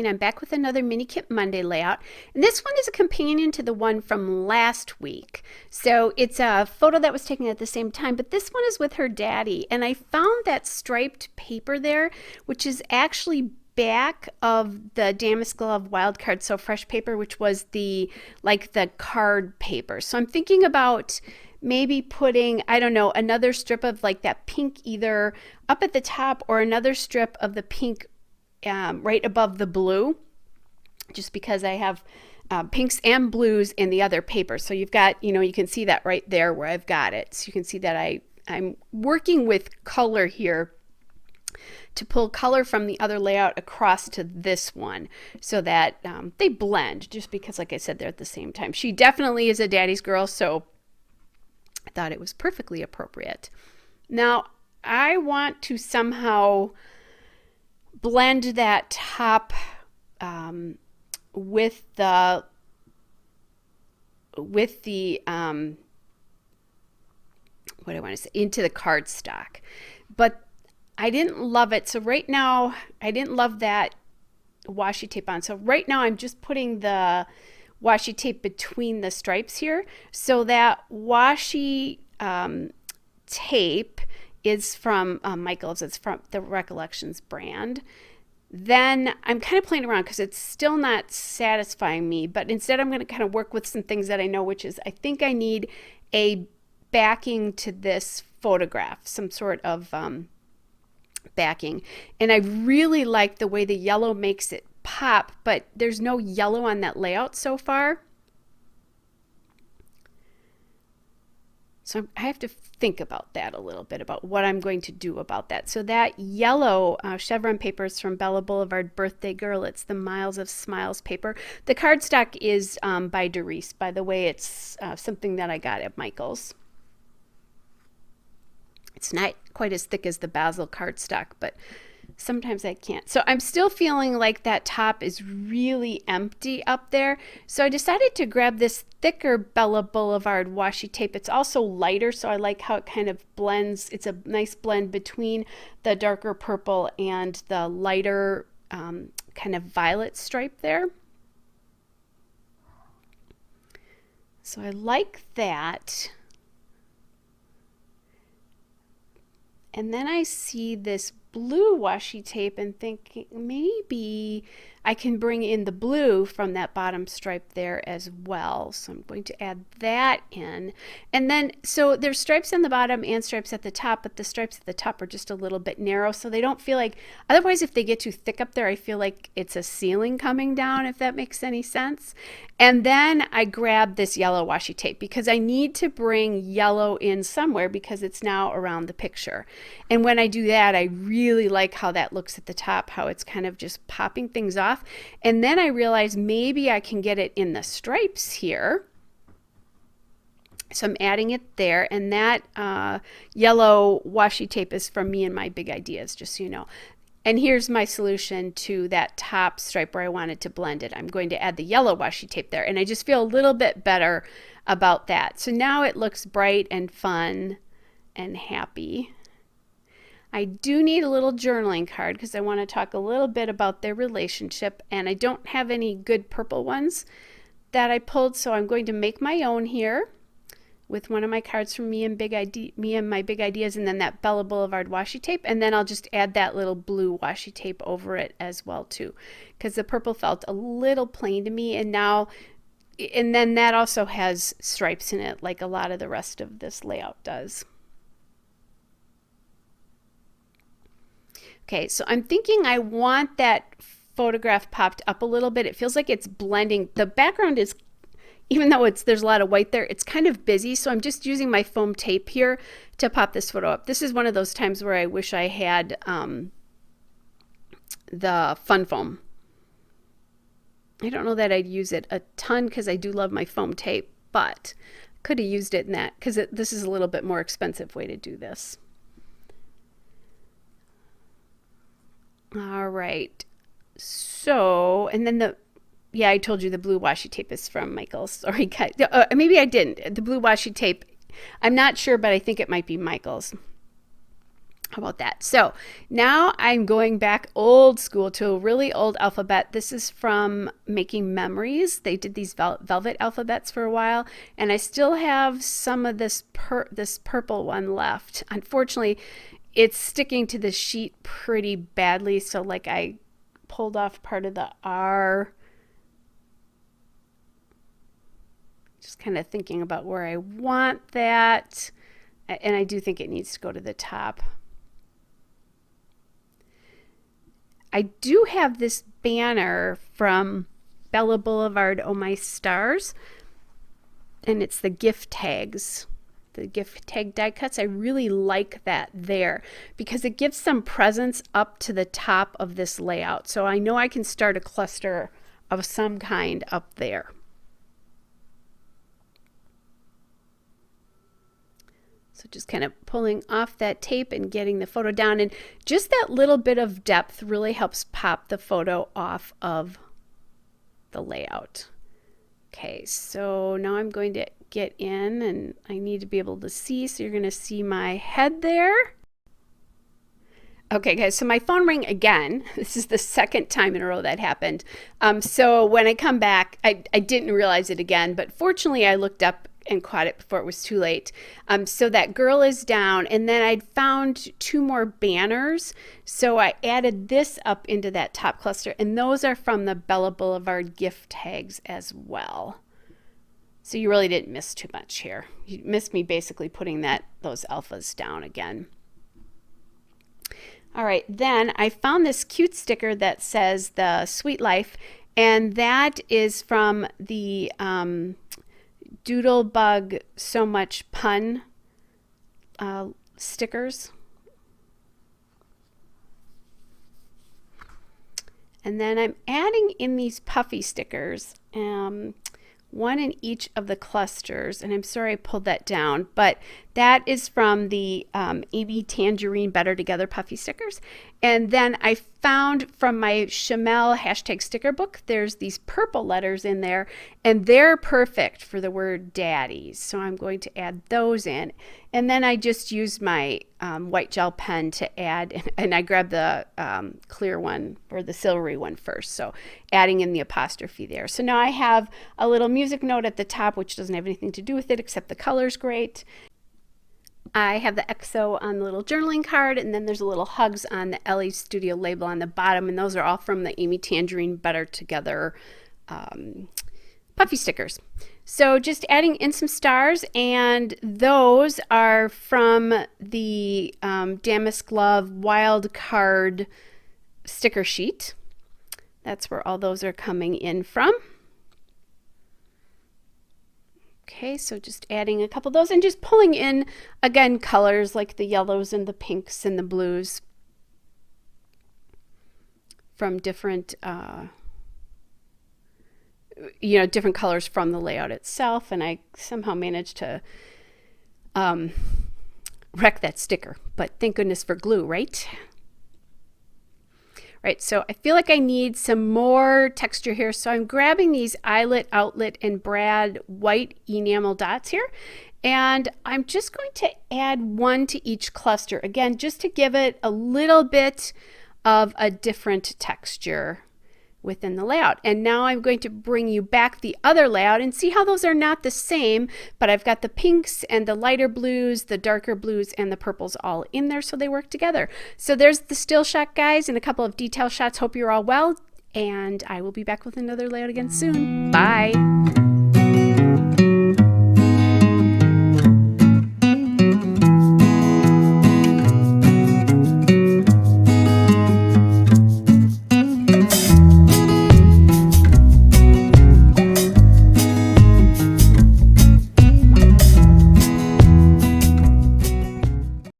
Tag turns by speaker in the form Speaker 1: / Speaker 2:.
Speaker 1: Colleen. I'm back with another Mini Kit Monday layout. And this one is a companion to the one from last week. So it's a photo that was taken at the same time, but this one is with her daddy. And I found that striped paper there, which is actually back of the Damask Glove Wildcard So Fresh paper, which was the card paper. So I'm thinking about maybe putting, I don't know, another strip of like that pink either up at the top or another strip of the pink right above the blue, just because I have pinks and blues in the other paper. So you've got, you can see that right there where I've got it. So you can see that I'm working with color here to pull color from the other layout across to this one so that they blend, just because, like I said, they're at the same time. She definitely is a daddy's girl, so I thought it was perfectly appropriate. Now, I want to somehow blend that top with the what do I want to say, into the cardstock. But I didn't love it. So right now, I didn't love that washi tape on. So right now I'm just putting the washi tape between the stripes here. So that washi tape is from Michaels. It's from the Recollections brand. Then I'm kind of playing around because it's still not satisfying me. But instead I'm going to kind of work with some things that I know, which is I think I need a backing to this photograph, some sort of backing. And I really like the way the yellow makes it pop, but there's no yellow on that layout so far. So I have to think about that a little bit, about what I'm going to do about that. So that yellow chevron paper is from Bella Boulevard Birthday Girl. It's the Miles of Smiles paper. The cardstock is by Doris. By the way, it's something that I got at Michael's. It's not quite as thick as the Basil cardstock, but sometimes I can't. So I'm still feeling like that top is really empty up there. So I decided to grab this thicker Bella Boulevard washi tape. It's also lighter, so I like how it kind of blends. It's a nice blend between the darker purple and the lighter kind of violet stripe there. So I like that. And then I see this blue washi tape and think maybe I can bring in the blue from that bottom stripe there as well. So I'm going to add that in. And then, so there's stripes on the bottom and stripes at the top, but the stripes at the top are just a little bit narrow, so they don't feel like, otherwise if they get too thick up there, I feel like it's a ceiling coming down, if that makes any sense. And then I grab this yellow washi tape because I need to bring yellow in somewhere because it's now around the picture. And when I do that, I really like how that looks at the top, how it's kind of just popping things off. And then I realized maybe I can get it in the stripes here. So I'm adding it there, and that yellow washi tape is from Me and My Big Ideas, just so you know. And here's my solution to that top stripe where I wanted to blend it. I'm going to add the yellow washi tape there, and I just feel a little bit better about that. So now it looks bright and fun and happy. I do need a little journaling card because I want to talk a little bit about their relationship, and I don't have any good purple ones that I pulled, so I'm going to make my own here with one of my cards from Me and My Big Ideas, and then that Bella Boulevard washi tape, and then I'll just add that little blue washi tape over it as well too, because the purple felt a little plain to me, and then that also has stripes in it like a lot of the rest of this layout does. Okay, so I'm thinking I want that photograph popped up a little bit. It feels like it's blending. The background is, even though there's a lot of white there, it's kind of busy, so I'm just using my foam tape here to pop this photo up. This is one of those times where I wish I had the Fun Foam. I don't know that I'd use it a ton because I do love my foam tape, but could have used it in that because this is a little bit more expensive way to do this. All right, so, and then yeah, I told you the blue washi tape is from Michael's. Sorry, guys. Maybe I didn't. The blue washi tape, I'm not sure, but I think it might be Michael's. How about that? So now I'm going back old school to a really old alphabet. This is from Making Memories. They did these velvet alphabets for a while, and I still have some of this purple one left. Unfortunately, it's sticking to the sheet pretty badly, so like I pulled off part of the R. Just kind of thinking about where I want that, and I do think it needs to go to the top. I do have this banner from Bella Boulevard, Oh My Stars, and it's the gift tags, the gift tag die cuts. I really like that there because it gives some presence up to the top of this layout. So I know I can start a cluster of some kind up there. So just kind of pulling off that tape and getting the photo down, and just that little bit of depth really helps pop the photo off of the layout. Okay, so now I'm going to get in, and I need to be able to see, so you're going to see my head there. Okay, guys, so my phone rang again. This is the second time in a row that happened. So when I come back, I didn't realize it again, but fortunately I looked up and caught it before it was too late. So that girl is down, and then I'd found 2 more banners. So I added this up into that top cluster, and those are from the Bella Boulevard gift tags as well. So you really didn't miss too much here. You missed me basically putting those alphas down again. All right, then I found this cute sticker that says The Sweet Life, and that is from the Doodlebug So Much Pun stickers. And then I'm adding in these puffy stickers, one in each of the clusters. And I'm sorry I pulled that down, but that is from the Amy Tangerine Better Together puffy stickers. And then I found from my Chamel hashtag sticker book, there's these purple letters in there, and they're perfect for the word daddies. So I'm going to add those in. And then I just used my white gel pen to add, and I grabbed the clear one or the silvery one first. So adding in the apostrophe there. So now I have a little music note at the top, which doesn't have anything to do with it except the color's great. I have the XO on the little journaling card, and then there's a little hugs on the LA Studio label on the bottom, and those are all from the Amy Tangerine Better Together puffy stickers. So just adding in some stars, and those are from the Damask Love Wild Card sticker sheet. That's where all those are coming in from. Okay, so just adding a couple of those and just pulling in, again, colors like the yellows and the pinks and the blues from different, different colors from the layout itself. And I somehow managed to wreck that sticker, but thank goodness for glue, right? Right, so I feel like I need some more texture here. So I'm grabbing these Eyelet, Outlet, and Brad white enamel dots here. And I'm just going to add 1 to each cluster. Again, just to give it a little bit of a different texture within the layout. And now I'm going to bring you back the other layout and see how those are not the same, but I've got the pinks and the lighter blues, the darker blues, and the purples all in there, so they work together. So there's the still shot, guys, and a couple of detail shots. Hope you're all well, and I will be back with another layout again soon. Bye.